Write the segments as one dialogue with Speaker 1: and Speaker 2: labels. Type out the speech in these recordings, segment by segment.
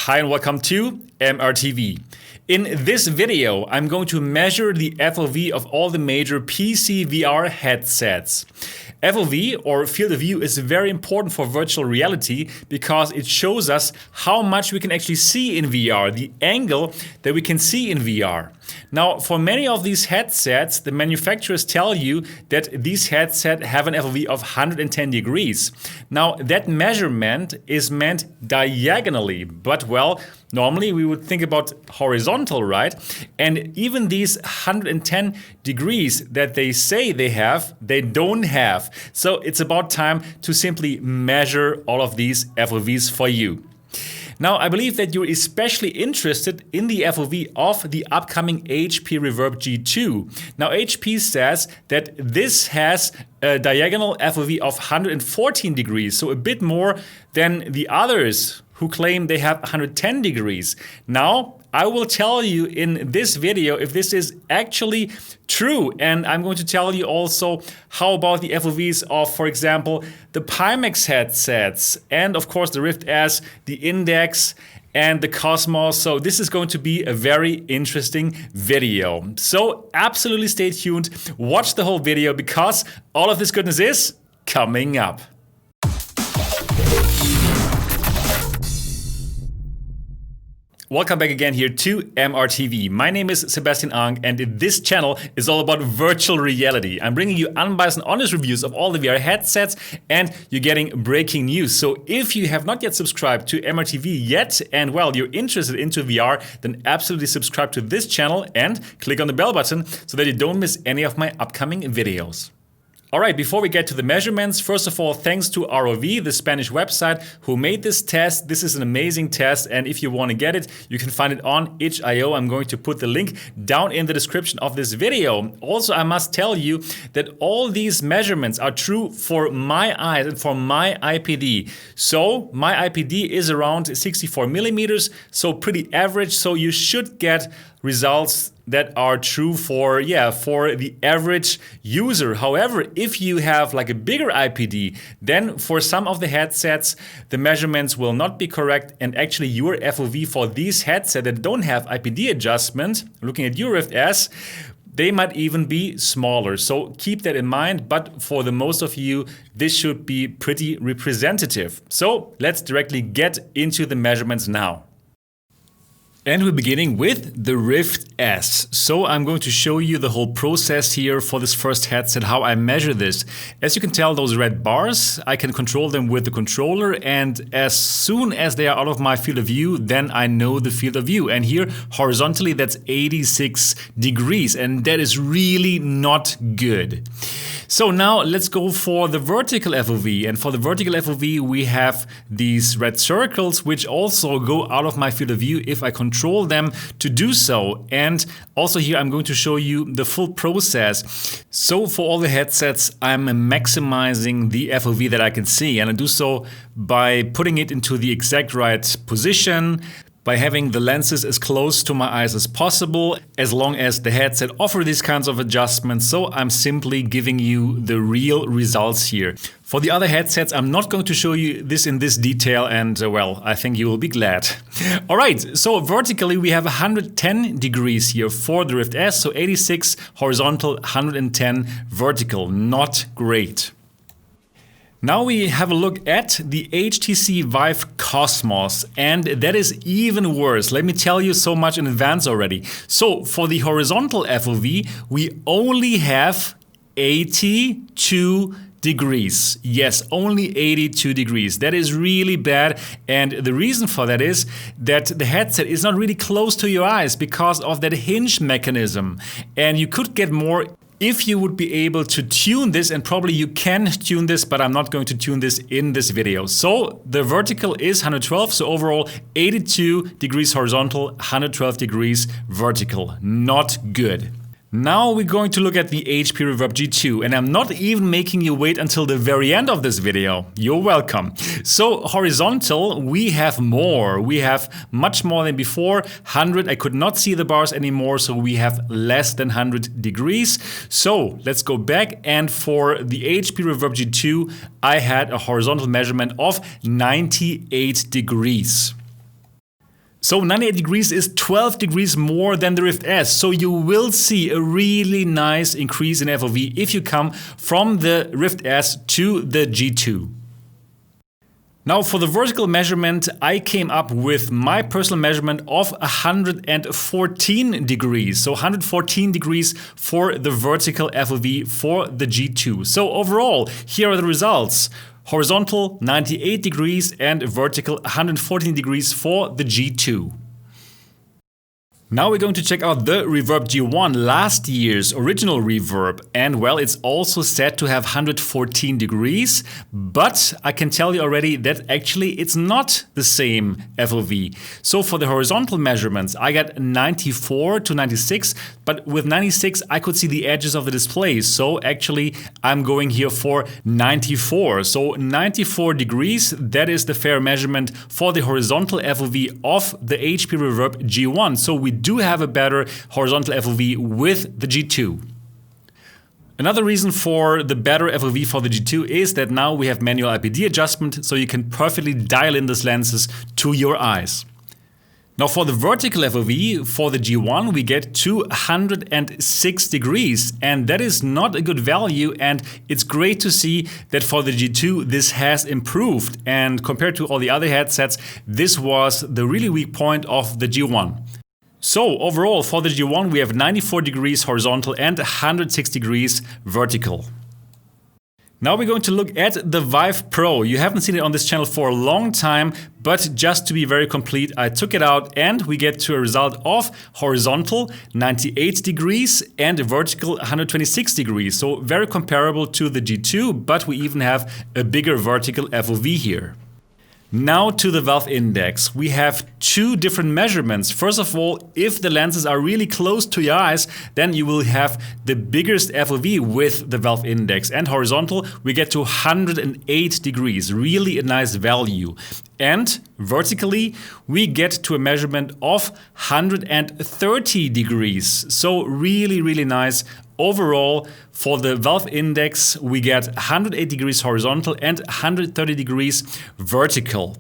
Speaker 1: Hi and welcome to MRTV. In this video, I'm going to measure the FOV of all the major PC VR headsets. FOV, or field of view, is very important for virtual reality because it shows us how much we can actually see in VR, the angle that we can see in VR. Now, for many of these headsets, the manufacturers tell you that these headsets have an FOV of 110 degrees. Now, that measurement is meant diagonally, but well, normally we would think about horizontal, right? And even these 110 degrees that they say they have, they don't have. So it's about time to simply measure all of these FOVs for you. Now, I believe that you're especially interested in the FOV of the upcoming HP Reverb G2. Now, HP says that this has a diagonal FOV of 114 degrees, so a bit more than the others who claim they have 110 degrees. Now, I will tell you in this video if this is actually true, and I'm going to tell you also how about the FOVs of, for example, the Pimax headsets, and of course the Rift S, the Index, and the Cosmos. So this is going to be a very interesting video. So absolutely stay tuned, watch the whole video because all of this goodness is coming up. Welcome back again here to MRTV. My name is Sebastian Ang, and this channel is all about virtual reality. I'm bringing you unbiased and honest reviews of all the VR headsets, and you're getting breaking news. So if you have not yet subscribed to MRTV yet, and well, you're interested into VR, then absolutely subscribe to this channel and click on the bell button so that you don't miss any of my upcoming videos. Alright, before we get to the measurements, first of all, thanks to ROV, the Spanish website, who made this test. This is an amazing test, and if you want to get it, you can find it on itch.io. I'm going to put the link down in the description of this video. Also, I must tell you that all these measurements are true for my eyes and for my IPD. So, my IPD is around 64 millimeters, so pretty average, so you should get results that are true for the average user. However, if you have like a bigger IPD, then for some of the headsets, the measurements will not be correct, and actually your FOV for these headsets that don't have IPD adjustment, looking at your Rift S, they might even be smaller. So keep that in mind, but for the most of you, this should be pretty representative. So let's directly get into the measurements now. And we're beginning with the Rift S. So I'm going to show you the whole process here for this first headset, how I measure this. As you can tell, those red bars, I can control them with the controller, and as soon as they are out of my field of view, then I know the field of view. And here, horizontally, that's 86 degrees, and that is really not good. So now let's go for the vertical FOV, and for the vertical FOV we have these red circles which also go out of my field of view if I control them to do so. And also here I'm going to show you the full process. So for all the headsets I'm maximizing the FOV that I can see, and I do so by putting it into the exact right position, by having the lenses as close to my eyes as possible, as long as the headset offer these kinds of adjustments. So I'm simply giving you the real results here. For the other headsets, I'm not going to show you this in this detail, and well, I think you will be glad. Alright, so vertically we have 110 degrees here for the Rift S, so 86 horizontal, 110 vertical. Not great. Now we have a look at the HTC VIVE Cosmos, and that is even worse. Let me tell you so much in advance already. So for the horizontal FOV, we only have 82 degrees. Yes, only 82 degrees. That is really bad, and the reason for that is that the headset is not really close to your eyes because of that hinge mechanism, and you could get more if you would be able to tune this, and probably you can tune this, but I'm not going to tune this in this video. So the vertical is 112, so overall 82 degrees horizontal, 112 degrees vertical. Not good. Now we're going to look at the HP Reverb G2, and I'm not even making you wait until the very end of this video. You're welcome. So horizontal, we have more. We have much more than before. 100, I could not see the bars anymore, so we have less than 100 degrees. So let's go back, and for the HP Reverb G2, I had a horizontal measurement of 98 degrees. So 98 degrees is 12 degrees more than the Rift S. So you will see a really nice increase in FOV if you come from the Rift S to the G2. Now for the vertical measurement, I came up with my personal measurement of 114 degrees. So 114 degrees for the vertical FOV for the G2. So overall, here are the results. Horizontal 98 degrees and vertical 114 degrees for the G2. Now we're going to check out the Reverb G1, last year's original reverb. And well, it's also said to have 114 degrees, but I can tell you already that actually it's not the same FOV. So for the horizontal measurements, I got 94 to 96, but with 96, I could see the edges of the display. So actually, I'm going here for 94. So 94 degrees, that is the fair measurement for the horizontal FOV of the HP Reverb G1. So we do have a better horizontal FOV with the G2. Another reason for the better FOV for the G2 is that now we have manual IPD adjustment, so you can perfectly dial in these lenses to your eyes. Now for the vertical FOV for the G1 we get 206 degrees, and that is not a good value, and it's great to see that for the G2 this has improved, and compared to all the other headsets this was the really weak point of the G1. So overall for the G1 we have 94 degrees horizontal and 106 degrees vertical. Now we're going to look at the VIVE Pro. You haven't seen it on this channel for a long time, but just to be very complete, I took it out and we get to a result of horizontal 98 degrees and vertical 126 degrees. So very comparable to the G2, but we even have a bigger vertical FOV here. Now to the valve index. We have two different measurements. First of all, if the lenses are really close to your eyes, then you will have the biggest FOV with the valve index. And horizontal, we get to 108 degrees, really a nice value. And vertically, we get to a measurement of 130 degrees. So really, really nice. Overall, for the valve index, we get 108 degrees horizontal and 130 degrees vertical.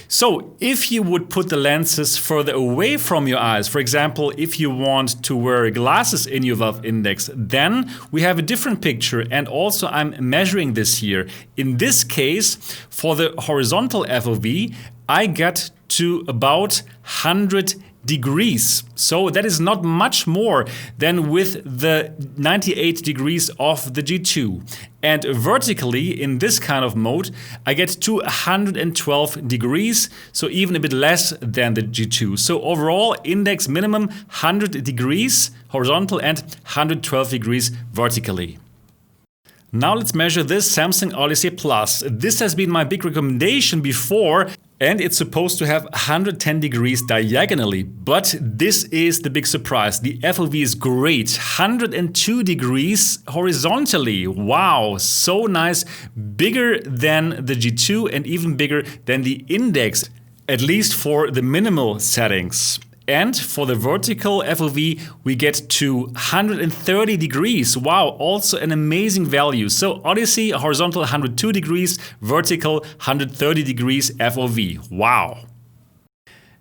Speaker 1: So if you would put the lenses further away from your eyes, for example, if you want to wear glasses in your valve index, then we have a different picture, and also I'm measuring this here. In this case, for the horizontal FOV, I get to about 100 degrees. So that is not much more than with the 98 degrees of the G2. And vertically, in this kind of mode, I get to 112 degrees, so even a bit less than the G2. So overall, index minimum 100 degrees horizontal and 112 degrees vertically. Now let's measure this Samsung Odyssey Plus. This has been my big recommendation before, and it's supposed to have 110 degrees diagonally, but this is the big surprise. The FOV is great, 102 degrees horizontally. Wow, so nice, bigger than the G2 and even bigger than the index, at least for the minimal settings. And for the vertical FOV, we get to 130 degrees. Wow, also an amazing value. So Odyssey, horizontal 102 degrees, vertical 130 degrees FOV. Wow.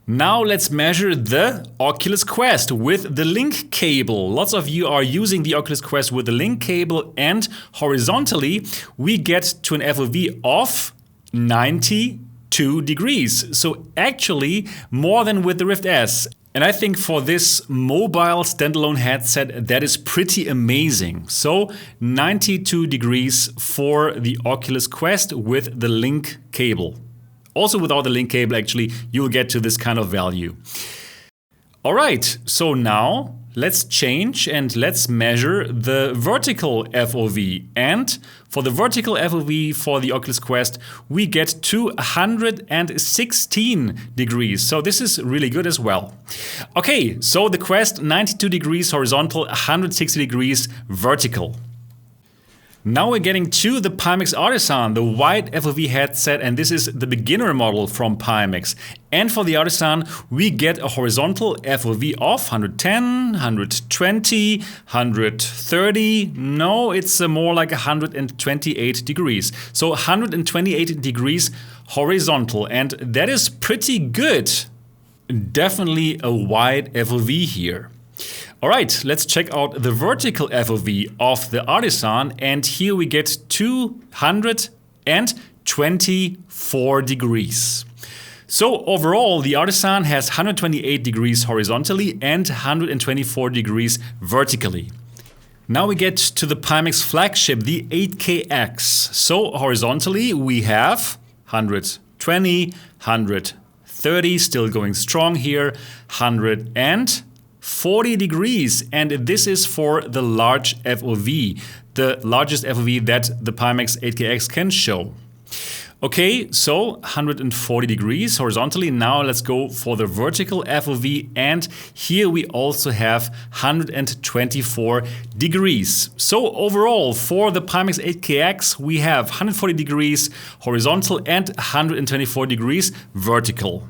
Speaker 1: Now let's measure the Oculus Quest with the link cable. Lots of you are using the Oculus Quest with the link cable, and horizontally, we get to an FOV of 92 degrees. So actually more than with the Rift S. And I think for this mobile standalone headset, that is pretty amazing. So 92 degrees for the Oculus Quest with the link cable. Also without the link cable, actually, you'll get to this kind of value. All right, so now let's change and let's measure the vertical FOV. And for the vertical FOV for the Oculus Quest, we get to 116 degrees. So this is really good as well. Okay, so the Quest 92 degrees horizontal, 160 degrees vertical. Now we're getting to the Pimax Artisan, the wide FOV headset, and this is the beginner model from Pimax. And for the Artisan, we get a horizontal FOV of 110, 120, 130. No, it's more like 128 degrees. So 128 degrees horizontal, and that is pretty good. Definitely a wide FOV here. All right, let's check out the vertical FOV of the Artisan, and here we get 224 degrees. So overall, the Artisan has 128 degrees horizontally and 124 degrees vertically. Now we get to the Pimax flagship, the 8KX. So horizontally we have 120, 130, still going strong here, 140 degrees. And this is for the large FOV, the largest FOV that the Pimax 8KX can show. Okay, so 140 degrees horizontally. Now let's go for the vertical FOV, and here we also have 124 degrees. So overall, for the Pimax 8KX, we have 140 degrees horizontal and 124 degrees vertical.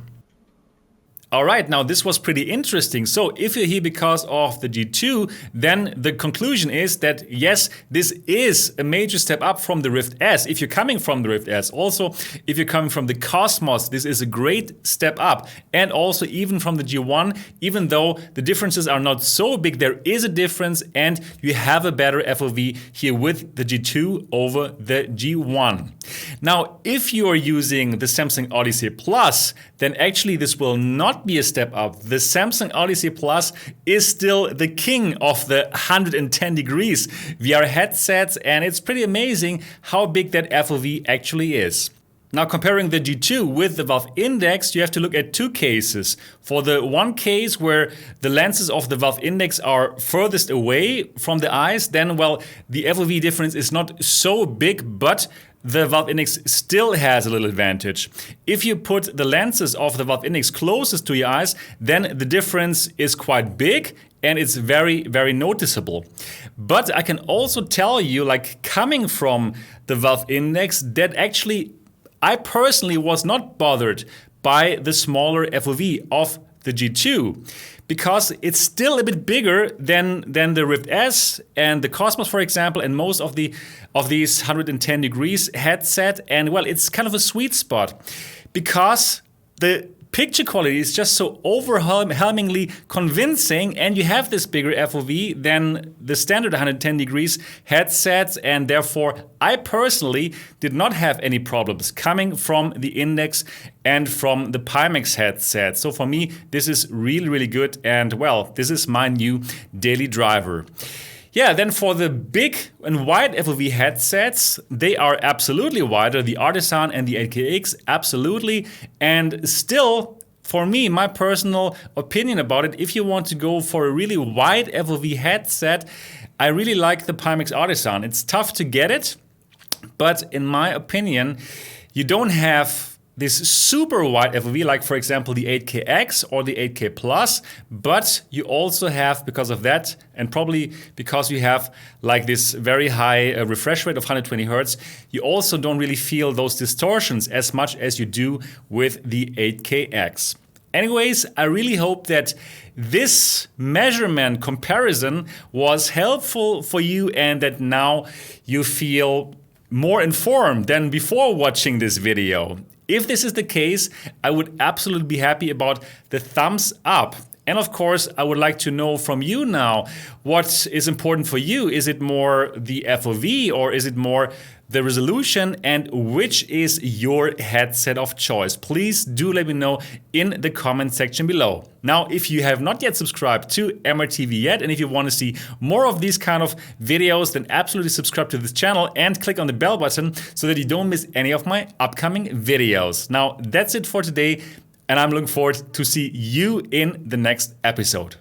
Speaker 1: All right, now this was pretty interesting. So if you're here because of the G2, then the conclusion is that yes, this is a major step up from the Rift S. If you're coming from the Rift S, also if you're coming from the Cosmos, this is a great step up. And also even from the G1, even though the differences are not so big, there is a difference and you have a better FOV here with the G2 over the G1. Now, if you are using the Samsung Odyssey Plus, then actually this will not be a step up. The Samsung Odyssey Plus is still the king of the 110 degrees VR headsets, and it's pretty amazing how big that FOV actually is. Now, comparing the G2 with the Valve Index, you have to look at two cases. For the one case where the lenses of the Valve Index are furthest away from the eyes, then, well, the FOV difference is not so big, but the Valve Index still has a little advantage. If you put the lenses of the Valve Index closest to your eyes, then the difference is quite big and it's very, very noticeable. But I can also tell you, like coming from the Valve Index, that actually I personally was not bothered by the smaller FOV of the G2, because it's still a bit bigger than the Rift S and the Cosmos, for example, and most of these 110 degrees headset. And well, it's kind of a sweet spot because the picture quality is just so overwhelmingly convincing, and you have this bigger FOV than the standard 110 degrees headsets, and therefore I personally did not have any problems coming from the Index and from the Pimax headset. So for me, this is really, really good, and well, this is my new daily driver. Yeah, then for the big and wide FOV headsets, they are absolutely wider. The Artisan and the 8KX, absolutely. And still, for me, my personal opinion about it, if you want to go for a really wide FOV headset, I really like the Pimax Artisan. It's tough to get it, but in my opinion, you don't have this super wide FOV, like for example the 8KX or the 8K Plus, but you also have, because of that, and probably because you have like this very high refresh rate of 120 Hertz, you also don't really feel those distortions as much as you do with the 8KX. Anyways, I really hope that this measurement comparison was helpful for you and that now you feel more informed than before watching this video. If this is the case, I would absolutely be happy about the thumbs up. And of course, I would like to know from you now, what is important for you? Is it more the FOV or is it more the resolution, and which is your headset of choice? Please do let me know in the comment section below. Now, if you have not yet subscribed to MRTV yet, and if you want to see more of these kind of videos, then absolutely subscribe to this channel and click on the bell button so that you don't miss any of my upcoming videos. Now, that's it for today, and I'm looking forward to see you in the next episode.